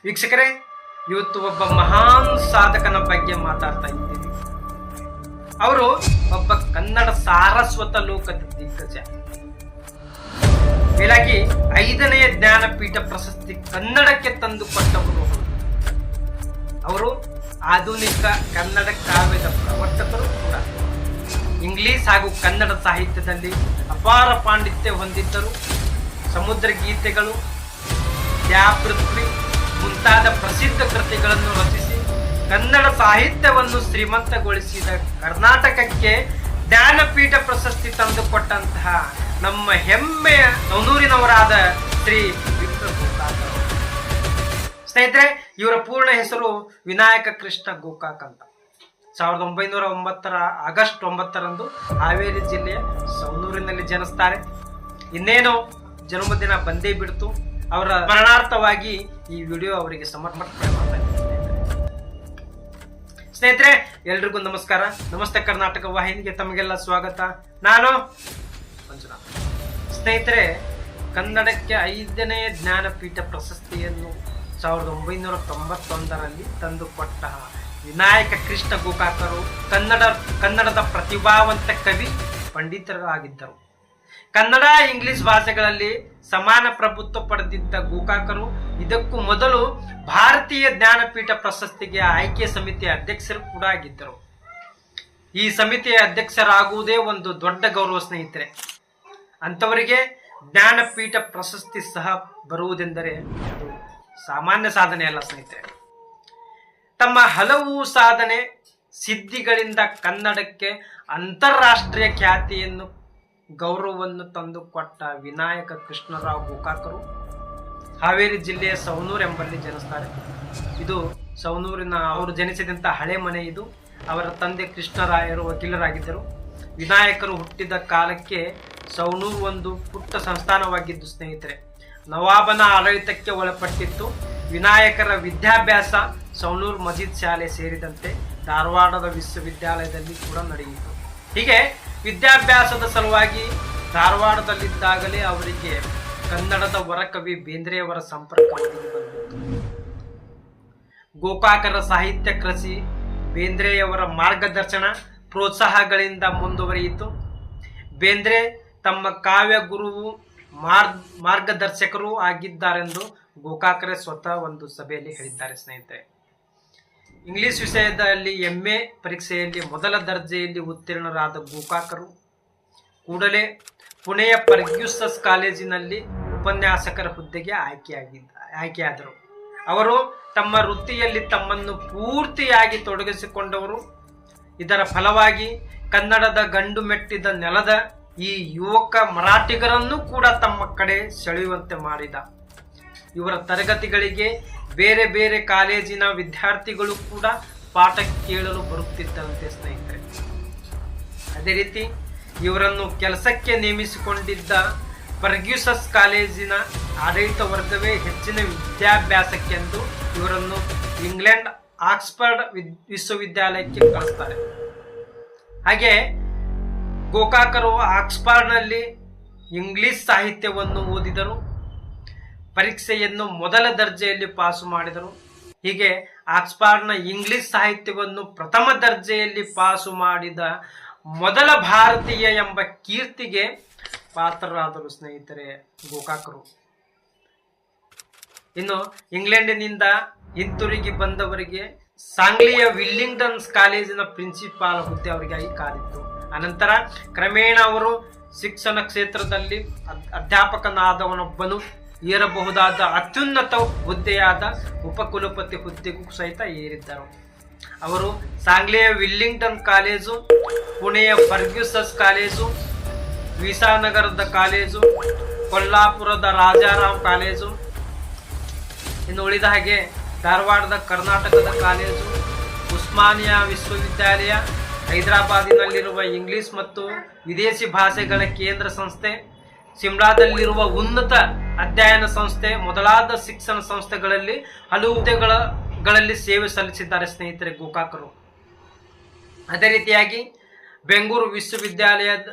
ವೀಕ್ಷಕರೇ, ಇವತ್ತು ಒಬ್ಬ ಮಹಾನ್ ಸಾಧಕನ ಬಗ್ಗೆ ಮಾತಾಡ್ತಾ ಇದ್ದೀವಿ. ಅವರು ಒಬ್ಬ ಕನ್ನಡ ಸಾರಸ್ವತ ಲೋಕದ ದಿಗ್ಗಜ. ಮೇಲಾಗಿ 5ನೇ ಜ್ಞಾನಪೀಠ ಪ್ರಶಸ್ತಿ ಕನ್ನಡಕ್ಕೆ ತಂದುಕೊಟ್ಟವರು. ಅವರು ಆಧುನಿಕ ಕನ್ನಡ ಕಾವ್ಯದ ಪ್ರವರ್ತಕರು ಕೂಡ. ಇಂಗ್ಲಿಷ್ ಹಾಗೂ ಕನ್ನಡ ಸಾಹಿತ್ಯದಲ್ಲಿ ಅಪಾರ ಪಾಂಡಿತ್ಯ ಹೊಂದಿದ್ದರು. ಸಮುದ್ರ ಗೀತೆಗಳು, ಪೃಥ್ವಿ ಮುಂತಾದ ಪ್ರಸಿದ್ಧ ಕೃತಿಗಳನ್ನು ರಚಿಸಿ ಕನ್ನಡ ಸಾಹಿತ್ಯವನ್ನು ಶ್ರೀಮಂತಗೊಳಿಸಿದ ಕರ್ನಾಟಕಕ್ಕೆ ಜ್ಞಾನಪೀಠ ಪ್ರಶಸ್ತಿ ತಂದುಕೊಟ್ಟಂತಹ ನಮ್ಮ ಹೆಮ್ಮೆಯ ಸೌನೂರಿನವರಾದ ಶ್ರೀ ವಿಕ್ಟರ್ ಗೋಕಾಕ್. ಸ್ನೇಹಿತರೆ, ಇವರ ಪೂರ್ಣ ಹೆಸರು ವಿನಾಯಕ ಕೃಷ್ಣ ಗೋಕಾಕ್ ಅಂತ. 1909 ಆಗಸ್ಟ್ 9ರಂದು ಹಾವೇರಿ ಜಿಲ್ಲೆಯ ಸೌನೂರಿನಲ್ಲಿ ಜನಿಸ್ತಾರೆ. ಇನ್ನೇನು ಜನ್ಮದಿನ ಬಂದೇ ಬಿಡ್ತು. ಅವರ ಸ್ಮರಣಾರ್ಥವಾಗಿ ಈ ವಿಡಿಯೋ ಅವರಿಗೆ ಸಮರ್ಪಣೆ ಮಾಡ್ತಾ ಇದ್ದೀನಿ. ಸ್ನೇಹಿತರೆ, ಎಲ್ರಿಗೂ ನಮಸ್ಕಾರ. ನಮಸ್ತೆ ಕರ್ನಾಟಕ ವಾಹಿನಿಗೆ ತಮಗೆಲ್ಲ ಸ್ವಾಗತ. ನಾನು ಮಂಜುನಾಥ್. ಸ್ನೇಹಿತರೆ, ಕನ್ನಡಕ್ಕೆ 5ನೇ ಜ್ಞಾನಪೀಠ ಪ್ರಶಸ್ತಿಯನ್ನು 1991ರಲ್ಲಿ ತಂದುಕೊಟ್ಟ ವಿನಾಯಕ ಕೃಷ್ಣ ಗೋಕಾಕರು ಕನ್ನಡದ ಪ್ರತಿಭಾವಂತ ಕವಿ ಪಂಡಿತರಾಗಿದ್ದರು. ಕನ್ನಡ ಇಂಗ್ಲಿಷ್ ಭಾಷೆಗಳಲ್ಲಿ ಸಮಾನ ಪ್ರಭುತ್ವ ಪಡೆದಿದ್ದ ಗೋಕಾಕರು ಇದಕ್ಕೂ ಮೊದಲು ಭಾರತೀಯ ಜ್ಞಾನಪೀಠ ಪ್ರಶಸ್ತಿಗೆ ಆಯ್ಕೆ ಸಮಿತಿಯ ಅಧ್ಯಕ್ಷರು ಕೂಡ ಆಗಿದ್ದರು. ಈ ಸಮಿತಿಯ ಅಧ್ಯಕ್ಷರಾಗುವುದೇ ಒಂದು ದೊಡ್ಡ ಗೌರವ ಸ್ನೇಹಿತರೆ. ಅಂಥವರಿಗೆ ಜ್ಞಾನಪೀಠ ಪ್ರಶಸ್ತಿ ಸಹ ಬರುವುದೆಂದರೆ ಅದು ಸಾಮಾನ್ಯ ಸಾಧನೆ ಅಲ್ಲ ಸ್ನೇಹಿತರೆ. ತಮ್ಮ ಹಲವು ಸಾಧನೆ ಸಿದ್ಧಿಗಳಿಂದ ಕನ್ನಡಕ್ಕೆ ಅಂತಾರಾಷ್ಟ್ರೀಯ ಖ್ಯಾತಿಯನ್ನು ಗೌರವವನ್ನು ತಂದುಕೊಟ್ಟ ವಿನಾಯಕ ಕೃಷ್ಣರಾವ್ ಗೋಕಾಕರು ಹಾವೇರಿ ಜಿಲ್ಲೆಯ ಸೌನೂರು ಎಂಬಲ್ಲಿ ಜನಿಸ್ತಾರೆ. ಇದು ಸೌನೂರಿನ ಅವರು ಜನಿಸಿದಂಥ ಹಳೆ ಮನೆ ಇದು. ಅವರ ತಂದೆ ಕೃಷ್ಣರಾಯರು ವಕೀಲರಾಗಿದ್ದರು. ವಿನಾಯಕರು ಹುಟ್ಟಿದ ಕಾಲಕ್ಕೆ ಸೌನೂರು ಒಂದು ಪುಟ್ಟ ಸಂಸ್ಥಾನವಾಗಿದ್ದು ಸ್ನೇಹಿತರೆ. ನವಾಬನ ಆಡಳಿತಕ್ಕೆ ಒಳಪಟ್ಟಿತ್ತು. ವಿನಾಯಕರ ವಿದ್ಯಾಭ್ಯಾಸ ಸೌನೂರು ಮಜೀದ್ ಶಾಲೆ ಸೇರಿದಂತೆ ಧಾರವಾಡದ ವಿಶ್ವವಿದ್ಯಾಲಯದಲ್ಲಿ ಕೂಡ ನಡೆಯಿತು. ಹೀಗೆ ವಿದ್ಯಾಭ್ಯಾಸದ ಸಲುವಾಗಿ ಧಾರವಾಡದಲ್ಲಿದ್ದಾಗಲೇ ಅವರಿಗೆ ಕನ್ನಡದ ವರಕವಿ ಬೇಂದ್ರೆಯವರ ಸಂಪರ್ಕ ಬಂದಿತ್ತು. ಗೋಕಾಕರ ಸಾಹಿತ್ಯ ಕೃಷಿ ಬೇಂದ್ರೆಯವರ ಮಾರ್ಗದರ್ಶನ ಪ್ರೋತ್ಸಾಹಗಳಿಂದ ಮುಂದುವರಿಯಿತು. ಬೇಂದ್ರೆ ತಮ್ಮ ಕಾವ್ಯ ಗುರುವು ಮಾರ್ಗದರ್ಶಕರು ಆಗಿದ್ದಾರೆಂದು ಗೋಕಾಕರೇ ಸ್ವತಃ ಒಂದು ಸಭೆಯಲ್ಲಿ ಹೇಳಿದ್ದಾರೆ ಸ್ನೇಹಿತರೆ. ಇಂಗ್ಲಿಷ್ ವಿಷಯದಲ್ಲಿ MA ಪರೀಕ್ಷೆಯಲ್ಲಿ ಮೊದಲ ದರ್ಜೆಯಲ್ಲಿ ಉತ್ತೀರ್ಣರಾದ ಗೋಕಾಕರು ಕೂಡಲೇ ಪುಣೆಯ ಫರ್ಗ್ಯೂಸನ್ ಕಾಲೇಜಿನಲ್ಲಿ ಉಪನ್ಯಾಸಕರ ಹುದ್ದೆಗೆ ಆಯ್ಕೆಯಾದರು. ಅವರು ತಮ್ಮ ವೃತ್ತಿಯಲ್ಲಿ ತಮ್ಮನ್ನು ಪೂರ್ತಿಯಾಗಿ ತೊಡಗಿಸಿಕೊಂಡವರು. ಇದರ ಫಲವಾಗಿ ಕನ್ನಡದ ಗಂಡು ಮೆಟ್ಟಿದ ನೆಲದ ಈ ಯುವಕ ಮರಾಠಿಗರನ್ನು ಕೂಡ ತಮ್ಮ ಕಡೆ ಸೆಳೆಯುವಂತೆ ಮಾಡಿದ. ಇವರ ತರಗತಿಗಳಿಗೆ ಬೇರೆ ಬೇರೆ ಕಾಲೇಜಿನ ವಿದ್ಯಾರ್ಥಿಗಳು ಕೂಡ ಪಾಠ ಕೇಳಲು ಬರುತ್ತಿದ್ದಂತೆ ಸ್ನೇಹಿತರೆ. ಅದೇ ರೀತಿ ಇವರನ್ನು ಕೆಲಸಕ್ಕೆ ನೇಮಿಸಿಕೊಂಡಿದ್ದ ಫರ್ಗ್ಯೂಸನ್ ಕಾಲೇಜಿನ ಆಡಳಿತ ವರ್ಗವೇ ಹೆಚ್ಚಿನ ವಿದ್ಯಾಭ್ಯಾಸಕ್ಕೆಂದು ಇವರನ್ನು ಇಂಗ್ಲೆಂಡ್ ಆಕ್ಸ್ಫರ್ಡ್ ವಿಶ್ವವಿದ್ಯಾಲಯಕ್ಕೆ ಕಳಿಸ್ತಾರೆ. ಹಾಗೆ ಗೋಕಾಕರು ಆಕ್ಸ್ಫರ್ಡ್ನಲ್ಲಿ ಇಂಗ್ಲಿಷ್ ಸಾಹಿತ್ಯವನ್ನು ಓದಿದರು. ಪರೀಕ್ಷೆಯನ್ನು ಮೊದಲ ದರ್ಜೆಯಲ್ಲಿ ಪಾಸು ಮಾಡಿದರು. ಹೀಗೆ ಆಕ್ಸ್ಫರ್ಡ್ನ ಇಂಗ್ಲಿಷ್ ಸಾಹಿತ್ಯವನ್ನು ಪ್ರಥಮ ದರ್ಜೆಯಲ್ಲಿ ಪಾಸು ಮಾಡಿದ ಮೊದಲ ಭಾರತೀಯ ಎಂಬ ಕೀರ್ತಿಗೆ ಪಾತ್ರರಾದರು ಸ್ನೇಹಿತರೆ ಗೋಕಾಕರು. ಇನ್ನು ಇಂಗ್ಲೆಂಡಿನಿಂದ ಹಿಂತಿರುಗಿ ಬಂದವರಿಗೆ ಸಾಂಗ್ಲಿಯ ವಿಲ್ಲಿಂಗ್ಡನ್ ಕಾಲೇಜಿನ ಪ್ರಿನ್ಸಿಪಾಲ್ ಹುದ್ದೆ ಅವರಿಗಾಗಿ ಕಾದಿತ್ತು. ಅನಂತರ ಕ್ರಮೇಣ ಅವರು ಶಿಕ್ಷಣ ಕ್ಷೇತ್ರದಲ್ಲಿ ಅಧ್ಯಾಪಕನಾದವನೊಬ್ಬನು ಏರಬಹುದಾದ ಅತ್ಯುನ್ನತ ಹುದ್ದೆಯಾದ ಉಪಕುಲಪತಿ ಹುದ್ದೆಗೂ ಸಹಿತ ಏರಿದ್ದರು. ಅವರು ಸಾಂಗ್ಲಿಯ ವಿಲ್ಲಿಂಗ್ಟನ್ ಕಾಲೇಜು, ಪುಣೆಯ ಫರ್ಗ್ಯೂಸನ್ ಕಾಲೇಜು, ವಿಸಾನಗರದ ಕಾಲೇಜು, ಕೊಲ್ಲಾಪುರದ ರಾಜಾರಾಮ್ ಕಾಲೇಜು, ಇನ್ನು ಉಳಿದ ಹಾಗೆ ಧಾರವಾಡದ ಕರ್ನಾಟಕದ ಕಾಲೇಜು, ಉಸ್ಮಾನಿಯಾ ವಿಶ್ವವಿದ್ಯಾಲಯ, ಹೈದರಾಬಾದಿನಲ್ಲಿರುವ ಇಂಗ್ಲಿಷ್ ಮತ್ತು ವಿದೇಶಿ ಭಾಷೆಗಳ ಕೇಂದ್ರ ಸಂಸ್ಥೆ, ಸಿಮ್ಲಾದಲ್ಲಿರುವ ಉನ್ನತ ಅಧ್ಯಯನ ಸಂಸ್ಥೆ ಮೊದಲಾದ ಶಿಕ್ಷಣ ಸಂಸ್ಥೆಗಳಲ್ಲಿ ಹಲವು ಹುದ್ದೆಗಳಲ್ಲಿ ಸೇವೆ ಸಲ್ಲಿಸಿದ್ದಾರೆ ಸ್ನೇಹಿತರೆ ಗೋಕಾಕರು. ಅದೇ ರೀತಿಯಾಗಿ ಬೆಂಗಳೂರು ವಿಶ್ವವಿದ್ಯಾಲಯದ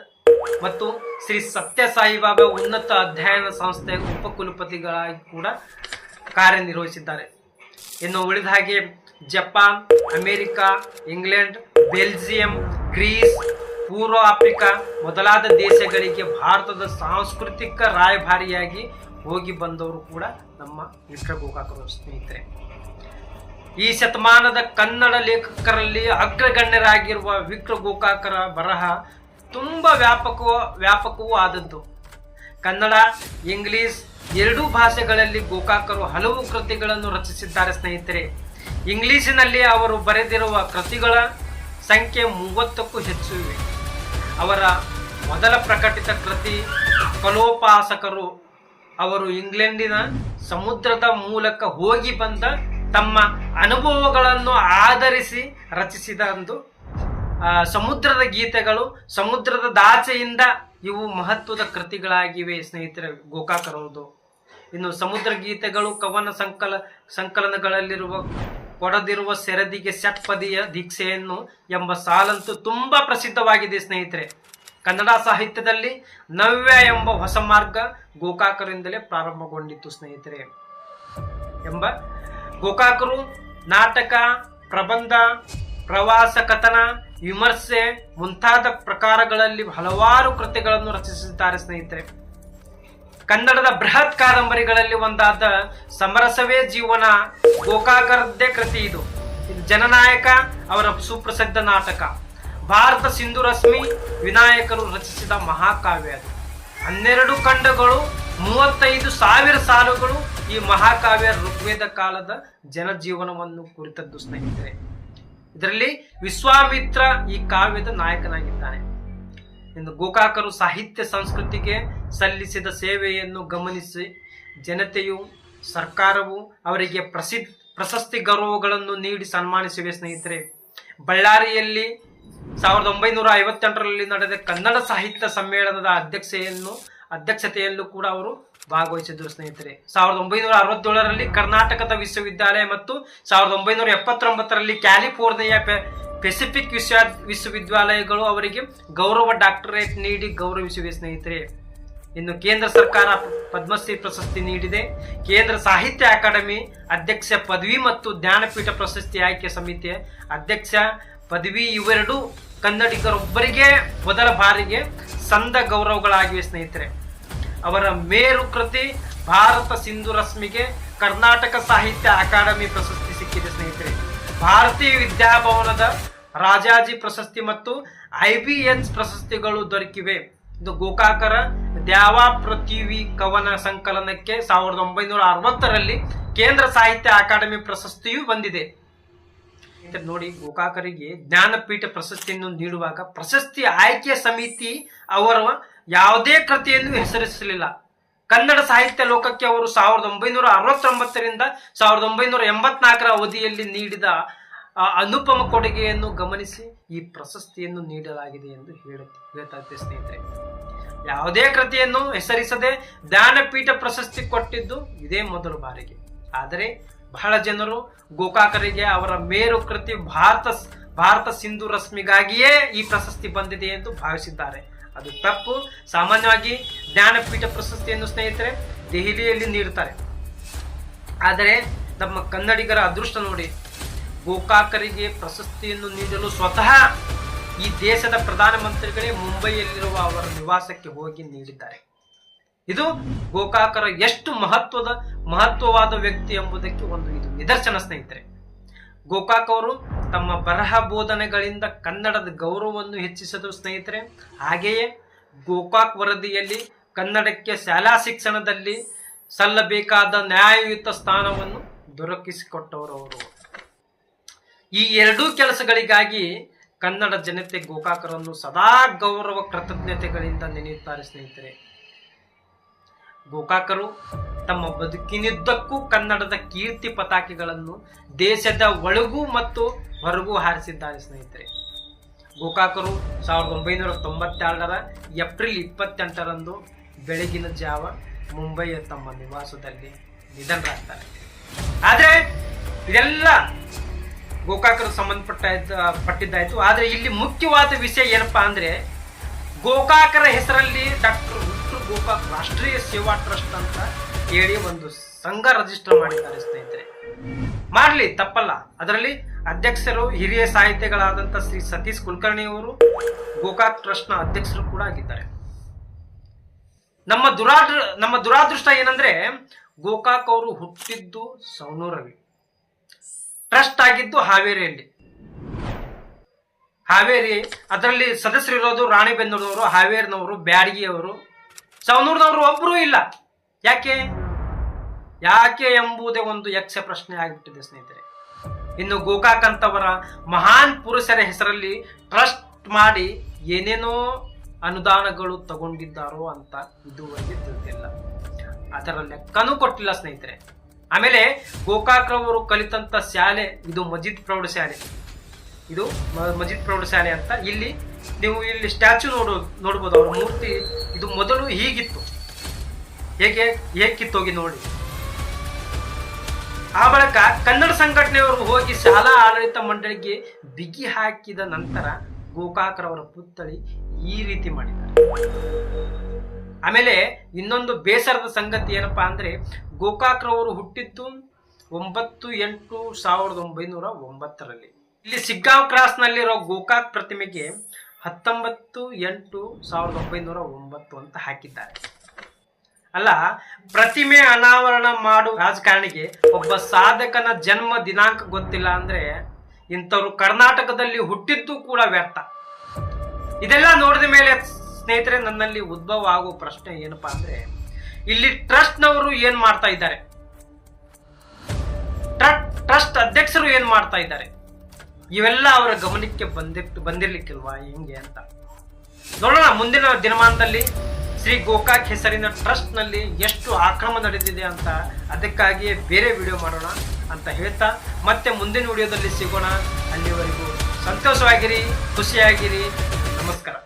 ಮತ್ತು ಶ್ರೀ ಸತ್ಯ ಸಾಯಿಬಾಬಾ ಉನ್ನತ ಅಧ್ಯಯನ ಸಂಸ್ಥೆಯ ಉಪಕುಲಪತಿಗಳಾಗಿ ಕೂಡ ಕಾರ್ಯನಿರ್ವಹಿಸಿದ್ದಾರೆ. ಇನ್ನು ಉಳಿದ ಹಾಗೆ Japan, America, England, Belgium, Greece, ಪೂರ್ವ ಆಫ್ರಿಕಾ ಮೊದಲಾದ ದೇಶಗಳಿಗೆ ಭಾರತದ ಸಾಂಸ್ಕೃತಿಕ ರಾಯಭಾರಿಯಾಗಿ ಹೋಗಿ ಬಂದವರು ಕೂಡ ನಮ್ಮ ವಿಕ್ರ ಗೋಕಾಕರು ಸ್ನೇಹಿತರೆ. ಈ ಶತಮಾನದ ಕನ್ನಡ ಲೇಖಕರಲ್ಲಿ ಅಗ್ರಗಣ್ಯರಾಗಿರುವ ವಿಕ್ರ ಗೋಕಾಕರ ಬರಹ ತುಂಬ ವ್ಯಾಪಕವೂ ಆದದ್ದು. ಕನ್ನಡ, ಇಂಗ್ಲಿಷ್ ಎರಡೂ ಭಾಷೆಗಳಲ್ಲಿ ಗೋಕಾಕರು ಹಲವು ಕೃತಿಗಳನ್ನು ರಚಿಸಿದ್ದಾರೆ ಸ್ನೇಹಿತರೆ. ಇಂಗ್ಲಿಷಿನಲ್ಲಿ ಅವರು ಬರೆದಿರುವ ಕೃತಿಗಳ ಸಂಖ್ಯೆ 30ಕ್ಕೂ ಹೆಚ್ಚು ಇವೆ. ಅವರ ಮೊದಲ ಪ್ರಕಟಿತ ಕೃತಿ ಕಲೋಪಾಸಕರು. ಅವರು ಇಂಗ್ಲೆಂಡಿನ ಸಮುದ್ರದ ಮೂಲಕ ಹೋಗಿ ಬಂದ ತಮ್ಮ ಅನುಭವಗಳನ್ನು ಆಧರಿಸಿ ರಚಿಸಿದ ಒಂದು ಸಮುದ್ರದ ಗೀತೆಗಳು, ಸಮುದ್ರದ ದಾಚೆಯಿಂದ ಇವು ಮಹತ್ವದ ಕೃತಿಗಳಾಗಿವೆ ಸ್ನೇಹಿತರೆ ಗೋಕಾಕರವುದು. ಇನ್ನು ಸಮುದ್ರ ಗೀತೆಗಳು ಕವನ ಸಂಕಲನಗಳಲ್ಲಿರುವ ಕೊಡದಿರುವ ಸೆರದಿಗೆ ಷಟ್ಪದಿಯ ದೀಕ್ಷೆಯನ್ನು ಎಂಬ ಸಾಲಂತೂ ತುಂಬಾ ಪ್ರಸಿದ್ಧವಾಗಿದೆ ಸ್ನೇಹಿತರೆ. ಕನ್ನಡ ಸಾಹಿತ್ಯದಲ್ಲಿ ನವ್ಯ ಎಂಬ ಹೊಸ ಮಾರ್ಗ ಗೋಕಾಕರಿಂದಲೇ ಪ್ರಾರಂಭಗೊಂಡಿತ್ತು ಸ್ನೇಹಿತರೆ. ಗೋಕಾಕರು ನಾಟಕ, ಪ್ರಬಂಧ, ಪ್ರವಾಸ ಕಥನ, ವಿಮರ್ಶೆ ಮುಂತಾದ ಪ್ರಕಾರಗಳಲ್ಲಿ ಹಲವಾರು ಕೃತಿಗಳನ್ನು ರಚಿಸಿದ್ದಾರೆ ಸ್ನೇಹಿತರೆ. ಕನ್ನಡದ ಬೃಹತ್ ಕಾದಂಬರಿಗಳಲ್ಲಿ ಒಂದಾದ ಸಮರಸವೇ ಜೀವನ ಗೋಕಾಕರದ್ದೇ ಕೃತಿ. ಇದು ಜನನಾಯಕ ಅವರ ಸುಪ್ರಸಿದ್ಧ ನಾಟಕ. ಭಾರತ ಸಿಂಧು ರಶ್ಮಿ ವಿನಾಯಕರು ರಚಿಸಿದ ಮಹಾಕಾವ್ಯ. ಅದು 12 ಖಂಡಗಳು, 35,000 ಸಾಲುಗಳು. ಈ ಮಹಾಕಾವ್ಯ ಋಗ್ವೇದ ಕಾಲದ ಜನಜೀವನವನ್ನು ಕುರಿತದ್ದು ಸ್ನೇಹಿತರೆ. ಇದರಲ್ಲಿ ವಿಶ್ವಾಮಿತ್ರ ಈ ಕಾವ್ಯದ ನಾಯಕನಾಗಿದ್ದಾನೆ. ಇನ್ನು ಗೋಕಾಕರು ಸಾಹಿತ್ಯ ಸಂಸ್ಕೃತಿಗೆ ಸಲ್ಲಿಸಿದ ಸೇವೆಯನ್ನು ಗಮನಿಸಿ ಜನತೆಯು, ಸರ್ಕಾರವು ಅವರಿಗೆ ಪ್ರಶಸ್ತಿ ಗೌರವಗಳನ್ನು ನೀಡಿ ಸನ್ಮಾನಿಸಿವೆ ಸ್ನೇಹಿತರೆ. ಬಳ್ಳಾರಿಯಲ್ಲಿ 1958ರಲ್ಲಿ ನಡೆದ ಕನ್ನಡ ಸಾಹಿತ್ಯ ಸಮ್ಮೇಳನದ ಅಧ್ಯಕ್ಷತೆಯಲ್ಲೂ ಕೂಡ ಅವರು ಭಾಗವಹಿಸಿದ್ರು ಸ್ನೇಹಿತರೆ. 1967ರಲ್ಲಿ ಕರ್ನಾಟಕದ ವಿಶ್ವವಿದ್ಯಾಲಯ ಮತ್ತು 1979ರಲ್ಲಿ ಕ್ಯಾಲಿಫೋರ್ನಿಯಾ ಪೆಸಿಫಿಕ್ ವಿಶ್ವವಿದ್ಯಾಲಯಗಳು ಅವರಿಗೆ ಗೌರವ ಡಾಕ್ಟರೇಟ್ ನೀಡಿ ಗೌರವಿಸಿವೆ ಸ್ನೇಹಿತರೆ. ಇನ್ನು ಕೇಂದ್ರ ಸರ್ಕಾರ ಪದ್ಮಶ್ರೀ ಪ್ರಶಸ್ತಿ ನೀಡಿದೆ. ಕೇಂದ್ರ ಸಾಹಿತ್ಯ ಅಕಾಡೆಮಿ ಅಧ್ಯಕ್ಷ ಪದವಿ ಮತ್ತು ಜ್ಞಾನಪೀಠ ಪ್ರಶಸ್ತಿ ಆಯ್ಕೆ ಸಮಿತಿಯ ಅಧ್ಯಕ್ಷ ಪದವಿ ಇವೆರಡೂ ಕನ್ನಡಿಗರೊಬ್ಬರಿಗೆ ಮೊದಲ ಬಾರಿಗೆ ಸಂದ ಗೌರವಗಳಾಗಿವೆ ಸ್ನೇಹಿತರೆ. ಅವರ ಮೇರು ಕೃತಿ ಭಾರತ ಸಿಂಧು ರಶ್ಮಿಗೆ ಕರ್ನಾಟಕ ಸಾಹಿತ್ಯ ಅಕಾಡೆಮಿ ಪ್ರಶಸ್ತಿ ಸಿಕ್ಕಿದೆ ಸ್ನೇಹಿತರೆ. ಭಾರತೀಯ ವಿದ್ಯಾಭವನದ ರಾಜಾಜಿ ಪ್ರಶಸ್ತಿ ಮತ್ತು IBH ಪ್ರಶಸ್ತಿಗಳು ದೊರಕಿವೆ. ಇದು ಗೋಕಾಕರ ದ್ಯಾವಾ ಪೃಥ್ವಿ ಕವನ ಸಂಕಲನಕ್ಕೆ 1960ರಲ್ಲಿ ಕೇಂದ್ರ ಸಾಹಿತ್ಯ ಅಕಾಡೆಮಿ ಪ್ರಶಸ್ತಿಯೂ ಬಂದಿದೆ. ನೋಡಿ, ಗೋಕಾಕರಿಗೆ ಜ್ಞಾನಪೀಠ ಪ್ರಶಸ್ತಿಯನ್ನು ನೀಡುವಾಗ ಪ್ರಶಸ್ತಿ ಆಯ್ಕೆ ಸಮಿತಿ ಅವರ ಯಾವುದೇ ಕೃತಿಯನ್ನು ಹೆಸರಿಸಲಿಲ್ಲ. ಕನ್ನಡ ಸಾಹಿತ್ಯ ಲೋಕಕ್ಕೆ ಅವರು 1969ರಿಂದ 1984ರ ಅವಧಿಯಲ್ಲಿ ನೀಡಿದ ಅನುಪಮ ಕೊಡುಗೆಯನ್ನು ಗಮನಿಸಿ ಈ ಪ್ರಶಸ್ತಿಯನ್ನು ನೀಡಲಾಗಿದೆ ಎಂದು ಹೇಳ್ತಾ ಇದ್ದೆ ಸ್ನೇಹಿತರೆ. ಯಾವುದೇ ಕೃತಿಯನ್ನು ಹೆಸರಿಸದೆ ಜ್ಞಾನಪೀಠ ಪ್ರಶಸ್ತಿ ಕೊಟ್ಟಿದ್ದು ಇದೇ ಮೊದಲ ಬಾರಿಗೆ. ಆದರೆ ಬಹಳ ಜನರು ಗೋಕಾಕರಿಗೆ ಅವರ ಮೇರು ಕೃತಿ ಭಾರತ ಸಿಂಧು ರಶ್ಮಿಗಾಗಿಯೇ ಈ ಪ್ರಶಸ್ತಿ ಬಂದಿದೆ ಎಂದು ಭಾವಿಸಿದ್ದಾರೆ. ಅದು ತಪ್ಪು. ಸಾಮಾನ್ಯವಾಗಿ ಜ್ಞಾನಪೀಠ ಪ್ರಶಸ್ತಿಯನ್ನು ಸ್ನೇಹಿತರೆ ದೆಹಲಿಯಲ್ಲಿ ನೀಡುತ್ತಾರೆ. ಆದರೆ ನಮ್ಮ ಕನ್ನಡಿಗರ ಅದೃಷ್ಟ ನೋಡಿ, ಗೋಕಾಕರಿಗೆ ಪ್ರಶಸ್ತಿಯನ್ನು ನೀಡಲು ಸ್ವತಃ ಈ ದೇಶದ ಪ್ರಧಾನಮಂತ್ರಿಗಳೇ ಮುಂಬೈಯಲ್ಲಿರುವ ಅವರ ನಿವಾಸಕ್ಕೆ ಹೋಗಿ ನೀಡಿದ್ದಾರೆ. ಇದು ಗೋಕಾಕರ ಎಷ್ಟು ಮಹತ್ವವಾದ ವ್ಯಕ್ತಿ ಎಂಬುದಕ್ಕೆ ಒಂದು ಇದು ನಿದರ್ಶನ ಸ್ನೇಹಿತರೆ. ಗೋಕಾಕ್ ಅವರು ತಮ್ಮ ಬರಹ ಬೋಧನೆಗಳಿಂದ ಕನ್ನಡದ ಗೌರವವನ್ನು ಹೆಚ್ಚಿಸಿದರು ಸ್ನೇಹಿತರೆ. ಹಾಗೆಯೇ ಗೋಕಾಕ್ ವರದಿಯಲ್ಲಿ ಕನ್ನಡಕ್ಕೆ ಶಾಲಾ ಶಿಕ್ಷಣದಲ್ಲಿ ಸಲ್ಲಬೇಕಾದ ನ್ಯಾಯಯುತ ಸ್ಥಾನವನ್ನು ದೊರಕಿಸಿಕೊಟ್ಟವರು ಅವರು. ಈ ಎರಡೂ ಕೆಲಸಗಳಿಗಾಗಿ ಕನ್ನಡ ಜನತೆ ಗೋಕಾಕರನ್ನು ಸದಾ ಗೌರವ ಕೃತಜ್ಞತೆಗಳಿಂದ ನೆನೆಯುತ್ತಾರೆ ಸ್ನೇಹಿತರೆ. ಗೋಕಾಕರು ತಮ್ಮ ಬದುಕಿನುದ್ದಕ್ಕೂ ಕನ್ನಡದ ಕೀರ್ತಿ ಪತಾಕೆಗಳನ್ನು ದೇಶದ ಒಳಗೂ ಮತ್ತು ಹೊರಗೂ ಹಾರಿಸಿದ್ದಾರೆ ಸ್ನೇಹಿತರೆ. ಗೋಕಾಕರು 1992ರ ಏಪ್ರಿಲ್ 28ರಂದು ಬೆಳಗಿನ ಜಾವ ಮುಂಬೈಯ ತಮ್ಮ ನಿವಾಸದಲ್ಲಿ ನಿಧನರಾಗ್ತಾರೆ. ಆದರೆ ಇದೆಲ್ಲ ಗೋಕಾಕರು ಪಟ್ಟಿದ್ದಾಯಿತು. ಆದರೆ ಇಲ್ಲಿ ಮುಖ್ಯವಾದ ವಿಷಯ ಏನಪ್ಪಾ ಅಂದ್ರೆ, ಗೋಕಾಕರ ಹೆಸರಲ್ಲಿ ಡಾಕ್ಟರ್ ಗೋಕಾಕ್ ರಾಷ್ಟ್ರೀಯ ಸೇವಾ ಟ್ರಸ್ಟ್ ಅಂತ ಹೇಳಿ ಒಂದು ಸಂಘ ರಿಜಿಸ್ಟರ್ ಮಾಡಿದ್ದಾರೆ ಸ್ನೇಹಿತರೆ. ಮಾಡ್ಲಿ, ತಪ್ಪಲ್ಲ. ಅದರಲ್ಲಿ ಅಧ್ಯಕ್ಷರು ಹಿರಿಯ ಸಾಹಿತಿಗಳಾದಂಥ ಶ್ರೀ ಸತೀಶ್ ಕುಲಕರ್ಣಿ ಅವರು ಗೋಕಾಕ್ ಟ್ರಸ್ಟ್ ನ ಅಧ್ಯಕ್ಷರು ಕೂಡ ಆಗಿದ್ದಾರೆ. ನಮ್ಮ ದುರಾದೃಷ್ಟ ಏನಂದ್ರೆ ಗೋಕಾಕ್ ಅವರು ಹುಟ್ಟಿದ್ದು ಸವಣೂರಲ್ಲಿ, ಟ್ರಸ್ಟ್ ಆಗಿದ್ದು ಹಾವೇರಿಯಲ್ಲಿ. ಹಾವೇರಿ ಅದರಲ್ಲಿ ಸದಸ್ಯರು ಇರೋದು ರಾಣಿಬೆನ್ನೂರವರು, ಹಾವೇರಿನವರು, ಬ್ಯಾಡಗಿಯವರು, ಸವಣೂರಿನವರು ಒಬ್ಬರೂ ಇಲ್ಲ. ಯಾಕೆ ಎಂಬುದೇ ಒಂದು ಯಕ್ಷ ಪ್ರಶ್ನೆ ಆಗಿಬಿಟ್ಟಿದೆ ಸ್ನೇಹಿತರೆ. ಇನ್ನು ಗೋಕಾಕ್ ಅಂತವರ ಮಹಾನ್ ಪುರುಷರ ಹೆಸರಲ್ಲಿ ಟ್ರಸ್ಟ್ ಮಾಡಿ ಏನೇನೋ ಅನುದಾನಗಳು ತಗೊಂಡಿದ್ದಾರೋ ಅಂತ ಇದುವರೆಗೆ ತಿಳಿದಿಲ್ಲ. ಅದರ ಲೆಕ್ಕನೂ ಕೊಟ್ಟಿಲ್ಲ ಸ್ನೇಹಿತರೆ. ಆಮೇಲೆ ಗೋಕಾಕ್ ರವರು ಕಲಿತಂತ ಶಾಲೆ ಇದು ಮಜಿದ್ ಪ್ರೌಢಶಾಲೆ. ಇದು ಮಜಿದ್ ಪ್ರೌಢಶಾಲೆ ಅಂತ. ನೀವು ಇಲ್ಲಿ ಸ್ಟ್ಯಾಚ್ಯೂ ನೋಡ್ಬೋದು. ಅವ್ರ ಮೂರ್ತಿ ಇದು ಮೊದಲು ಹೀಗಿತ್ತು, ಹೇಗೆ ಕಿತ್ತೋಗಿ ನೋಡಿ. ಆ ಬಳಿಕ ಕನ್ನಡ ಸಂಘಟನೆಯವರು ಹೋಗಿ ಶಾಲಾ ಆಡಳಿತ ಮಂಡಳಿಗೆ ಬಿಗಿ ಹಾಕಿದ ನಂತರ ಗೋಕಾಕ್ರವರ ಪುತ್ಥಳಿ ಈ ರೀತಿ ಮಾಡಿದ್ದಾರೆ. ಆಮೇಲೆ ಇನ್ನೊಂದು ಬೇಸರದ ಸಂಗತಿ ಏನಪ್ಪಾ ಅಂದ್ರೆ ಗೋಕಾಕ್ರವರು ಹುಟ್ಟಿದ್ದು 9/8/1909. ಇಲ್ಲಿ ಸಿಗ್ಗಾಂವ್ ಕ್ರಾಸ್ ನಲ್ಲಿರೋ ಗೋಕಾಕ್ ಪ್ರತಿಮೆಗೆ 19/8/1909 ಅಂತ ಹಾಕಿದ್ದಾರೆ. ಅಲ್ಲ, ಪ್ರತಿಮೆ ಅನಾವರಣ ಮಾಡುವ ರಾಜಕಾರಣಿಗೆ ಒಬ್ಬ ಸಾಧಕನ ಜನ್ಮ ದಿನಾಂಕ ಗೊತ್ತಿಲ್ಲ ಅಂದ್ರೆ ಇಂಥವ್ರು ಕರ್ನಾಟಕದಲ್ಲಿ ಹುಟ್ಟಿದ್ದು ಕೂಡ ವ್ಯರ್ಥ. ಇದೆಲ್ಲ ನೋಡಿದ ಮೇಲೆ ಸ್ನೇಹಿತರೆ ನನ್ನಲ್ಲಿ ಉದ್ಭವ ಆಗುವ ಪ್ರಶ್ನೆ ಏನಪ್ಪಾ ಅಂದ್ರೆ ಇಲ್ಲಿ ಟ್ರಸ್ಟ್ ನವರು ಏನ್ ಮಾಡ್ತಾ ಇದ್ದಾರೆ, ಟ್ರಸ್ಟ್ ಅಧ್ಯಕ್ಷರು ಏನ್ ಮಾಡ್ತಾ ಇದ್ದಾರೆ, ಇವೆಲ್ಲ ಅವರ ಗಮನಕ್ಕೆ ಬಂದಿರ್ಲಿಕ್ಕಿಲ್ವಾ ಹೆಂಗೆ ಅಂತ ನೋಡೋಣ. ಮುಂದಿನ ದಿನಮಾನದಲ್ಲಿ ಶ್ರೀ ಗೋಕಾಕ್ ಹೆಸರಿನ ಟ್ರಸ್ಟ್ ನಲ್ಲಿ ಎಷ್ಟು ಆಕ್ರಮಣ ನಡೆದಿದೆ ಅಂತ ಅದಕ್ಕಾಗಿಯೇ ಬೇರೆ ವಿಡಿಯೋ ಮಾಡೋಣ ಅಂತ ಹೇಳ್ತಾ ಮತ್ತೆ ಮುಂದಿನ ವಿಡಿಯೋದಲ್ಲಿ ಸಿಗೋಣ. ಅಲ್ಲಿವರೆಗೂ ಸಂತೋಷವಾಗಿರಿ, ಖುಷಿಯಾಗಿರಿ. ನಮಸ್ಕಾರ.